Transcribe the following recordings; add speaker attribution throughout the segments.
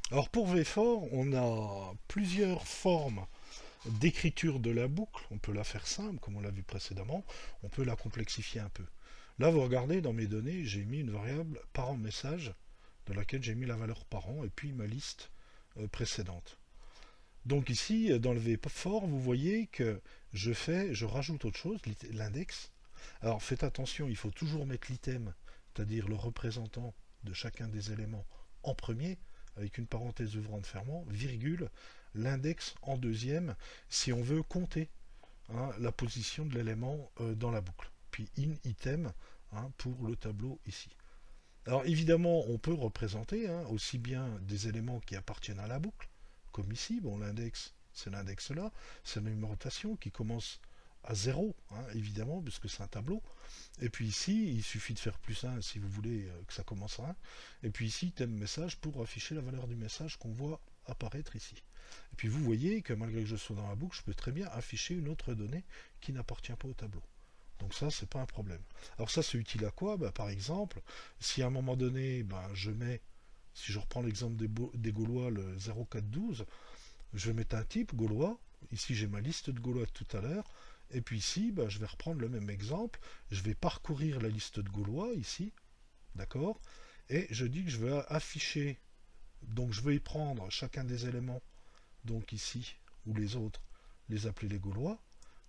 Speaker 1: Alors pour VFOR, on a plusieurs formes d'écriture de la boucle. On peut la faire simple, comme on l'a vu précédemment. On peut la complexifier un peu. Là, vous regardez, dans mes données, j'ai mis une variable parent message dans laquelle j'ai mis la valeur parent et puis ma liste précédente. Donc ici, dans le VFOR, vous voyez que je rajoute autre chose, l'index. Alors faites attention, il faut toujours mettre l'item, c'est-à-dire le représentant de chacun des éléments en premier, avec une parenthèse ouvrante fermant, virgule, l'index en deuxième, si on veut compter la position de l'élément dans la boucle. Puis in item pour le tableau ici. Alors évidemment, on peut représenter aussi bien des éléments qui appartiennent à la boucle, comme ici, bon l'index, c'est l'index là, c'est la numérotation qui commence à 0, évidemment, puisque c'est un tableau. Et puis ici, il suffit de faire plus 1 si vous voulez que ça commence à 1. Et puis ici, thème message pour afficher la valeur du message qu'on voit apparaître ici. Et puis vous voyez que malgré que je sois dans la boucle, je peux très bien afficher une autre donnée qui n'appartient pas au tableau. Donc ça, c'est pas un problème. Alors ça, c'est utile à quoi? Par exemple, si à un moment donné, je mets, si je reprends l'exemple des Gaulois, le 0412, je vais mettre un type Gaulois. Ici, j'ai ma liste de Gaulois de tout à l'heure. Et puis ici, je vais reprendre le même exemple. Je vais parcourir la liste de Gaulois, ici, d'accord? Et je dis que je vais afficher, donc je vais y prendre chacun des éléments, donc ici, ou les autres, les appeler les Gaulois.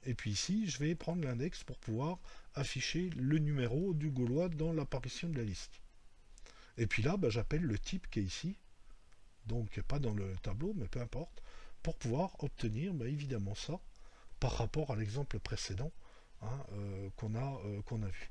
Speaker 1: Et puis ici, je vais prendre l'index pour pouvoir afficher le numéro du Gaulois dans l'apparition de la liste. Et puis là, j'appelle le type qui est ici, donc pas dans le tableau, mais peu importe, pour pouvoir obtenir évidemment ça par rapport à l'exemple précédent qu'on a vu.